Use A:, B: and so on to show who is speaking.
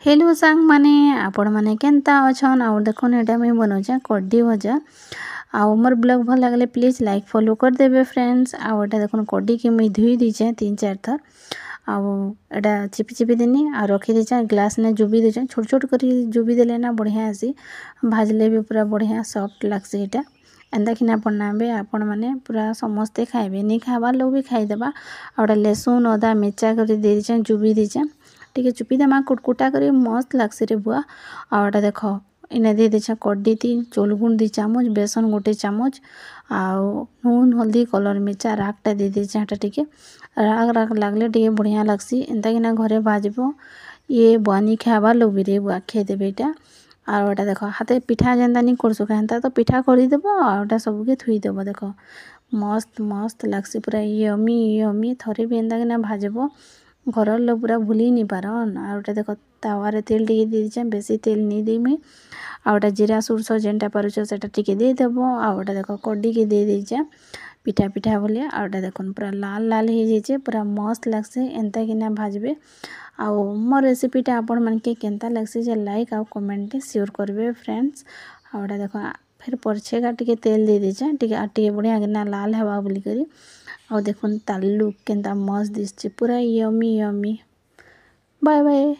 A: Hello सांग माने आपण माने केनता अछन और देखो एटा मैं बनाऊे कड्डी भजा आउ मोर ब्लॉग भल लगले प्लीज लाइक फॉलो कर देबे फ्रेंड्स। आउ एटा देखो कड्डी के मुई धुई दीचे 3-4 थर आउ एटा चिपी चिपी देनी आ रखी दीचे ग्लास ने जुबी दीचे छोट छोट करी जुबी देले ना बढ़िया आसी भाजले भी पूरा बढ़िया सॉफ्ट लागसी एटा एंदा खिना बनाबे आपण माने पूरा समस्ते खाइबे नहीं खावा लोग भी खाइदेबा। आउ लहसुन अदा मिर्चा कर दे दीचे जुबी दीचे टिके चुपी देमा कुटकुटा करी मस्त लागसी रे बुआ। आउटा देख इने दे दीछे कड्डी 3 चोल गुण 2 चामच बेसन 1 चामच आउ नून हल्दी कलर मिर्चा रागटा दे दीछे हटा टिके राग राग लागले टिके बढ़िया लागसी एंता किना घरे भाजबो ये बनी खावा लोग भी रे बुआ खे देबे एटा। आउ एटा देख हाथे पिठा जेंदा नहीं करसु हेंता तो पिठा कर देबो आउटा सबके थुई देबो देख मस्त मस्त लागसी पूरा यमी यमी थरे भी एंता किना भाजबो घर लोग पूरा भूली नहीं पारन। आउटा देख तावारे तेल टिके दे दीछे बेसी तेल नहीं देमी आउटा जीरा सोरस जेनटा पारुछ सेटा टिके दे देबो। आउटा देख कड्डी के दे दीछे पिठा पिठा बोले आउटा देखन पूरा लाल लाल हो जाइए पूरा मस्त लागसे एंता किना भाजबे। आउ मो रेसिपीटा आपण मानके केनता लागसी जे लाइक आउ कमेंट शेयर करबे फ्रेंड्स। आउटा देख फिर परछेगा टिके तेल दे दीछे टिके बढ़िया किना लाल हेबा बोली करी आउ देखन तालु केनता मस्त दिसचे पूरा यमी यमी। Bye bye.